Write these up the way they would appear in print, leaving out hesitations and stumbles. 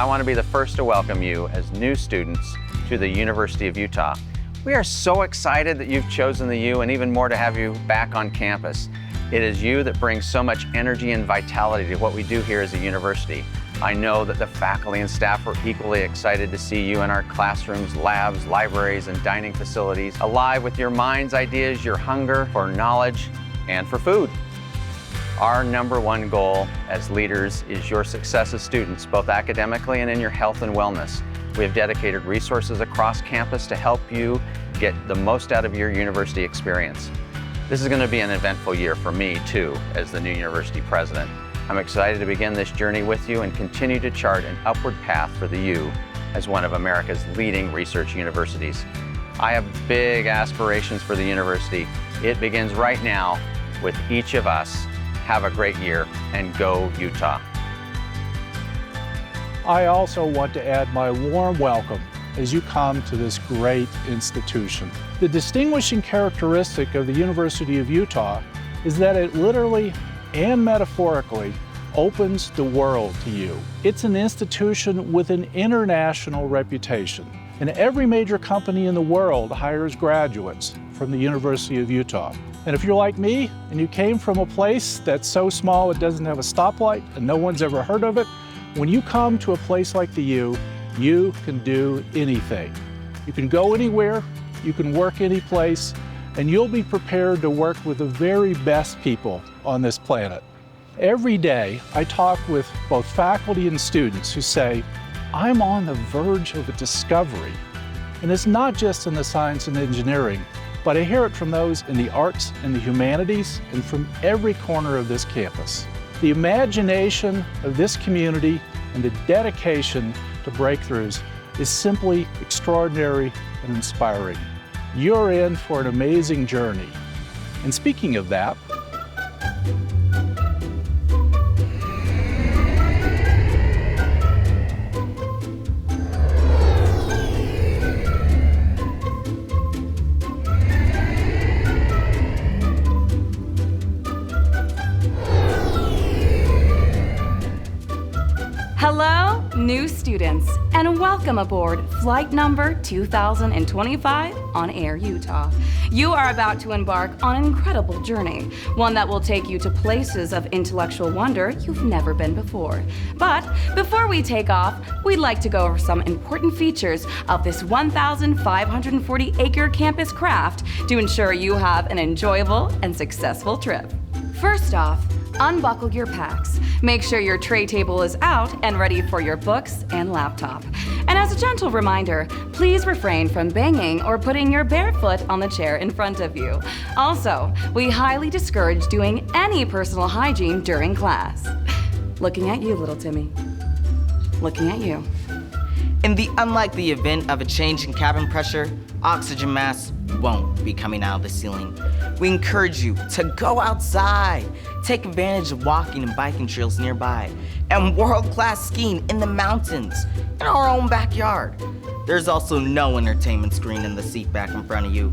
I want to be the first to welcome you as new students to the University of Utah. We are so excited that you've chosen the U and even more to have you back on campus. It is you that brings so much energy and vitality to what we do here as a university. I know that the faculty and staff are equally excited to see you in our classrooms, labs, libraries, and dining facilities, alive with your minds, ideas, your hunger for knowledge, and for food. Our number one goal as leaders is your success as students, both academically and in your health and wellness. We have dedicated resources across campus to help you get the most out of your university experience. This is going to be an eventful year for me, too, as the new university president. I'm excited to begin this journey with you and continue to chart an upward path for the U as one of America's leading research universities. I have big aspirations for the university. It begins right now with each of us. Have a great year and go Utah. I also want to add my warm welcome as you come to this great institution. The distinguishing characteristic of the University of Utah is that it literally and metaphorically opens the world to you. It's an institution with an international reputation, and every major company in the world hires graduates from the University of Utah. And if you're like me and you came from a place that's so small it doesn't have a stoplight and no one's ever heard of it, when you come to a place like the U, you can do anything. You can go anywhere, you can work any place, and you'll be prepared to work with the very best people on this planet. Every day, I talk with both faculty and students who say, I'm on the verge of a discovery. And it's not just in the science and engineering, but I hear it from those in the arts and the humanities and from every corner of this campus. The imagination of this community and the dedication to breakthroughs is simply extraordinary and inspiring. You're in for an amazing journey. And speaking of that, hello, new students, and welcome aboard flight number 2025 on Air Utah. You are about to embark on an incredible journey, one that will take you to places of intellectual wonder you've never been before. But before we take off, we'd like to go over some important features of this 1,540-acre campus craft to ensure you have an enjoyable and successful trip. First off, unbuckle your packs. Make sure your tray table is out and ready for your books and laptop. And as a gentle reminder, please refrain from banging or putting your bare foot on the chair in front of you. Also, we highly discourage doing any personal hygiene during class. Looking at you, little Timmy. Looking at you. In the unlikely event of a change in cabin pressure, oxygen masks won't be coming out of the ceiling. We encourage you to go outside, take advantage of walking and biking trails nearby, and world-class skiing in the mountains in our own backyard. There's also no entertainment screen in the seat back in front of you.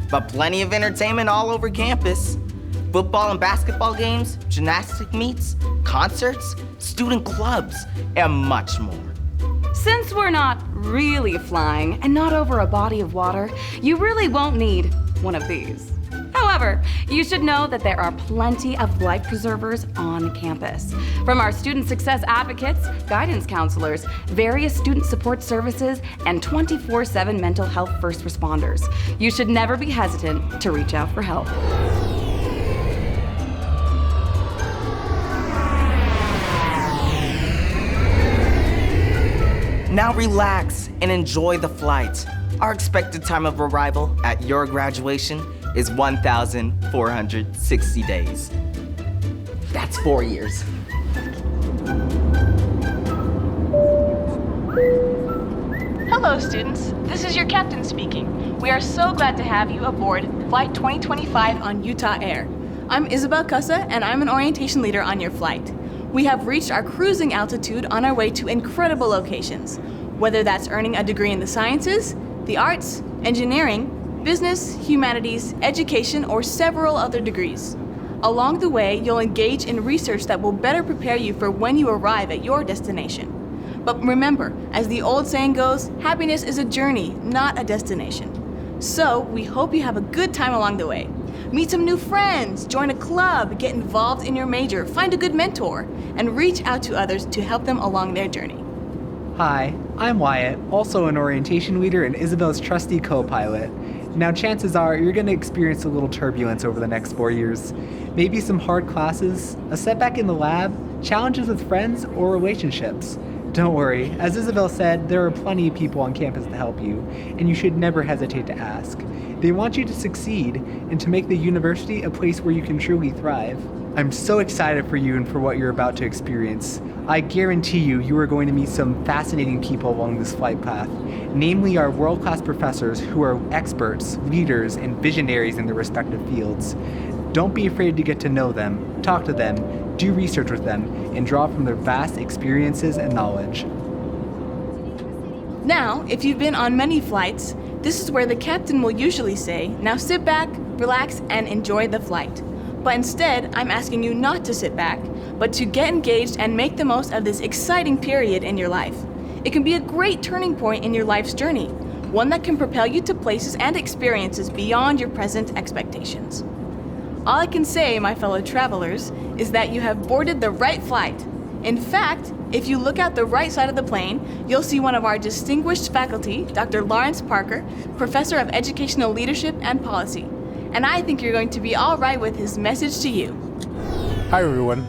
But plenty of entertainment all over campus. Football and basketball games, gymnastic meets, concerts, student clubs, and much more. Since we're not really flying and not over a body of water, you really won't need one of these. However, you should know that there are plenty of life preservers on campus. From our student success advocates, guidance counselors, various student support services, and 24/7 mental health first responders. You should never be hesitant to reach out for help. Now relax and enjoy the flight. Our expected time of arrival at your graduation is 1,460 days. That's 4 years. Hello, students. This is your captain speaking. We are so glad to have you aboard Flight 2025 on Utah Air. I'm Isabel Cussa, and I'm an orientation leader on your flight. We have reached our cruising altitude on our way to incredible locations, whether that's earning a degree in the sciences, the arts, engineering, business, humanities, education, or several other degrees. Along the way, you'll engage in research that will better prepare you for when you arrive at your destination. But remember, as the old saying goes, happiness is a journey, not a destination. So, we hope you have a good time along the way. Meet some new friends, join a club, get involved in your major, find a good mentor, and reach out to others to help them along their journey. Hi, I'm Wyatt, also an orientation leader and Isabel's trusty co-pilot. Now chances are you're going to experience a little turbulence over the next 4 years. Maybe some hard classes, a setback in the lab, challenges with friends, or relationships. Don't worry, as Isabel said, there are plenty of people on campus to help you, and you should never hesitate to ask. They want you to succeed and to make the university a place where you can truly thrive. I'm so excited for you and for what you're about to experience. I guarantee you are going to meet some fascinating people along this flight path, namely our world-class professors who are experts, leaders, and visionaries in their respective fields. Don't be afraid to get to know them, talk to them, do research with them, and draw from their vast experiences and knowledge. Now, if you've been on many flights, this is where the captain will usually say, now sit back, relax, and enjoy the flight. But instead, I'm asking you not to sit back, but to get engaged and make the most of this exciting period in your life. It can be a great turning point in your life's journey, one that can propel you to places and experiences beyond your present expectations. All I can say, my fellow travelers, is that you have boarded the right flight. In fact, if you look out the right side of the plane, you'll see one of our distinguished faculty, Dr. Lawrence Parker, Professor of Educational Leadership and Policy. And I think you're going to be all right with his message to you. Hi, everyone.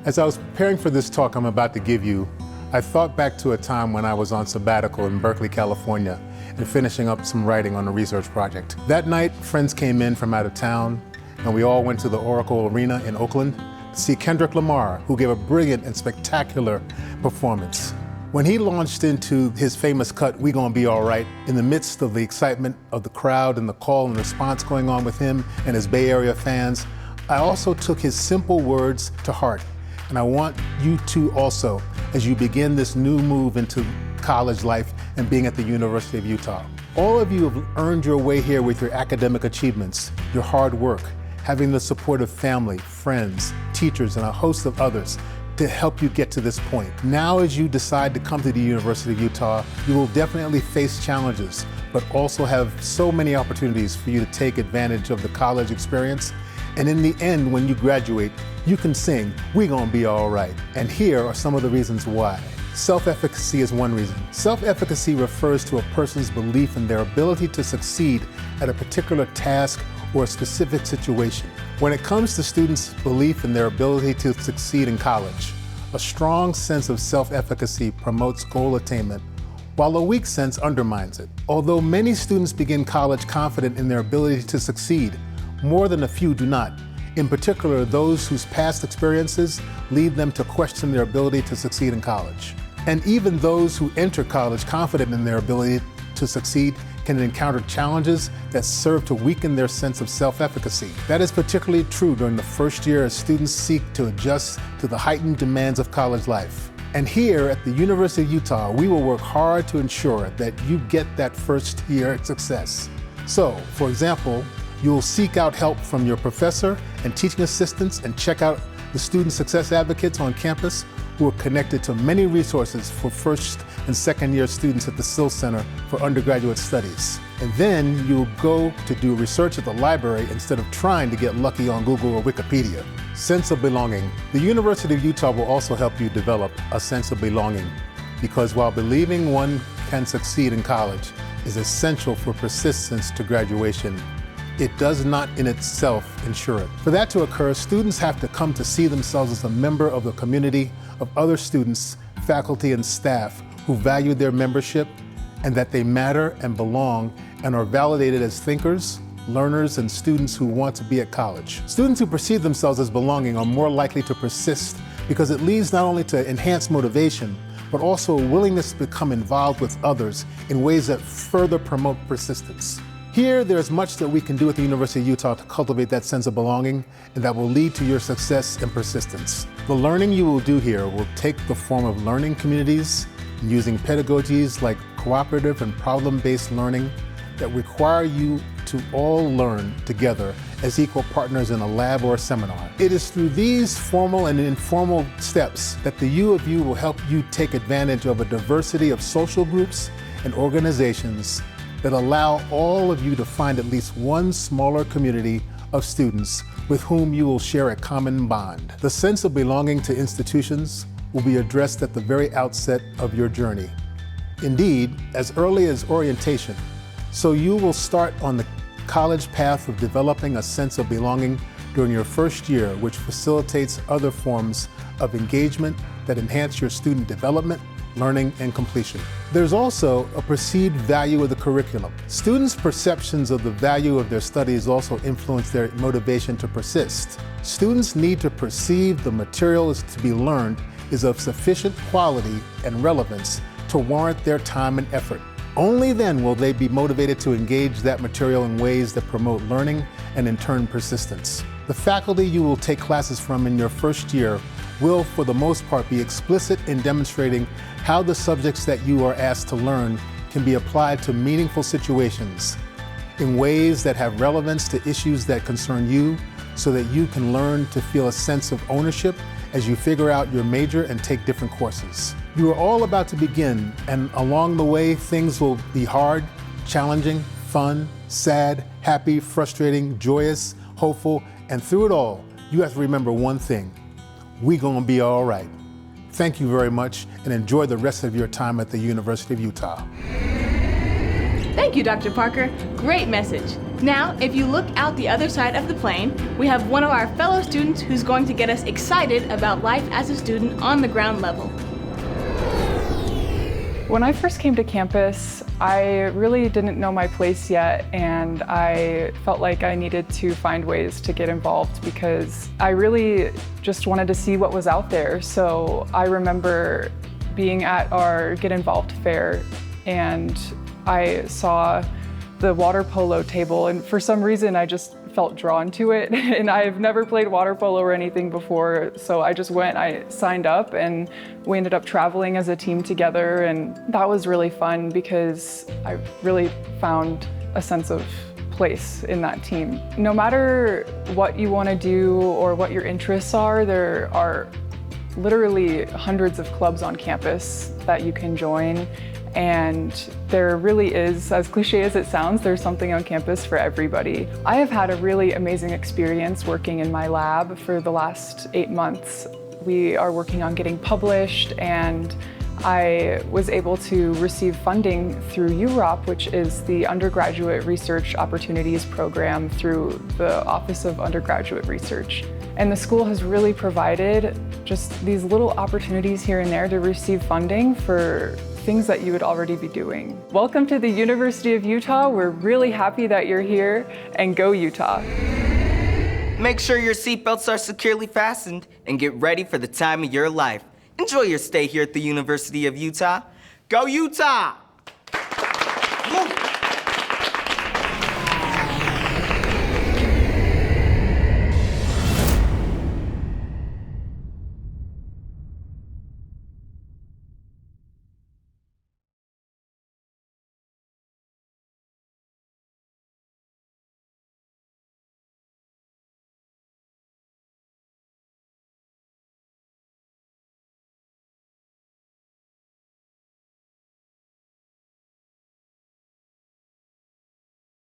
As I was preparing for this talk I'm about to give you, I thought back to a time when I was on sabbatical in Berkeley, California, and finishing up some writing on a research project. That night, friends came in from out of town, and we all went to the Oracle Arena in Oakland to see Kendrick Lamar, who gave a brilliant and spectacular performance. When he launched into his famous cut, "We Gonna Be All Right," in the midst of the excitement of the crowd and the call and response going on with him and his Bay Area fans, I also took his simple words to heart. And I want you to also, as you begin this new move into college life and being at the University of Utah. All of you have earned your way here with your academic achievements, your hard work, having the support of family, friends, teachers, and a host of others to help you get to this point. Now, as you decide to come to the University of Utah, you will definitely face challenges, but also have so many opportunities for you to take advantage of the college experience. And in the end, when you graduate, you can sing, "We Gonna Be All Right." And here are some of the reasons why. Self-efficacy is one reason. Self-efficacy refers to a person's belief in their ability to succeed at a particular task or a specific situation. When it comes to students' belief in their ability to succeed in college, a strong sense of self-efficacy promotes goal attainment, while a weak sense undermines it. Although many students begin college confident in their ability to succeed, more than a few do not. In particular, those whose past experiences lead them to question their ability to succeed in college. And even those who enter college confident in their ability to succeed can encounter challenges that serve to weaken their sense of self-efficacy. That is particularly true during the first year as students seek to adjust to the heightened demands of college life. And here at the University of Utah, we will work hard to ensure that you get that first year success. So, for example, you will seek out help from your professor and teaching assistants and check out the student success advocates on campus who are connected to many resources for first and second year students at the Sill Center for Undergraduate Studies. And then you'll go to do research at the library instead of trying to get lucky on Google or Wikipedia. Sense of belonging. The University of Utah will also help you develop a sense of belonging, because while believing one can succeed in college is essential for persistence to graduation, it does not in itself ensure it. For that to occur, students have to come to see themselves as a member of the community of other students, faculty, and staff who value their membership and that they matter and belong and are validated as thinkers, learners, and students who want to be at college. Students who perceive themselves as belonging are more likely to persist because it leads not only to enhanced motivation, but also a willingness to become involved with others in ways that further promote persistence. Here, there's much that we can do at the University of Utah to cultivate that sense of belonging, and that will lead to your success and persistence. The learning you will do here will take the form of learning communities, using pedagogies like cooperative and problem-based learning that require you to all learn together as equal partners in a lab or a seminar. It is through these formal and informal steps that the U of U will help you take advantage of a diversity of social groups and organizations that allow all of you to find at least one smaller community of students with whom you will share a common bond. The sense of belonging to institutions will be addressed at the very outset of your journey. Indeed, as early as orientation, so you will start on the college path of developing a sense of belonging during your first year, which facilitates other forms of engagement that enhance your student development, learning, and completion. There's also a perceived value of the curriculum. Students' perceptions of the value of their studies also influence their motivation to persist. Students need to perceive the material to be learned is of sufficient quality and relevance to warrant their time and effort. Only then will they be motivated to engage that material in ways that promote learning and in turn persistence. The faculty you will take classes from in your first year will, for the most part, be explicit in demonstrating how the subjects that you are asked to learn can be applied to meaningful situations in ways that have relevance to issues that concern you, so that you can learn to feel a sense of ownership as you figure out your major and take different courses. You are all about to begin, and along the way, things will be hard, challenging, fun, sad, happy, frustrating, joyous, hopeful, and through it all, you have to remember one thing: we gonna be all right. Thank you very much, and enjoy the rest of your time at the University of Utah. Thank you, Dr. Parker. Great message. Now, if you look out the other side of the plane, we have one of our fellow students who's going to get us excited about life as a student on the ground level. When I first came to campus, I really didn't know my place yet, and I felt like I needed to find ways to get involved because I really just wanted to see what was out there. So I remember being at our Get Involved fair, and I saw the water polo table, and for some reason I just felt drawn to it. And I've never played water polo or anything before, so I just went, I signed up, and we ended up traveling as a team together, and that was really fun because I really found a sense of place in that team. No matter what you want to do or what your interests are, there are literally hundreds of clubs on campus that you can join. And there really is, as cliche as it sounds, there's something on campus for everybody. I have had a really amazing experience working in my lab for the last 8 months. We are working on getting published, and I was able to receive funding through UROP, which is the Undergraduate Research Opportunities Program through the Office of Undergraduate Research. And the school has really provided just these little opportunities here and there to receive funding for things that you would already be doing. Welcome to the University of Utah. We're really happy that you're here, and go Utah. Make sure your seatbelts are securely fastened and get ready for the time of your life. Enjoy your stay here at the University of Utah. Go Utah! Woo.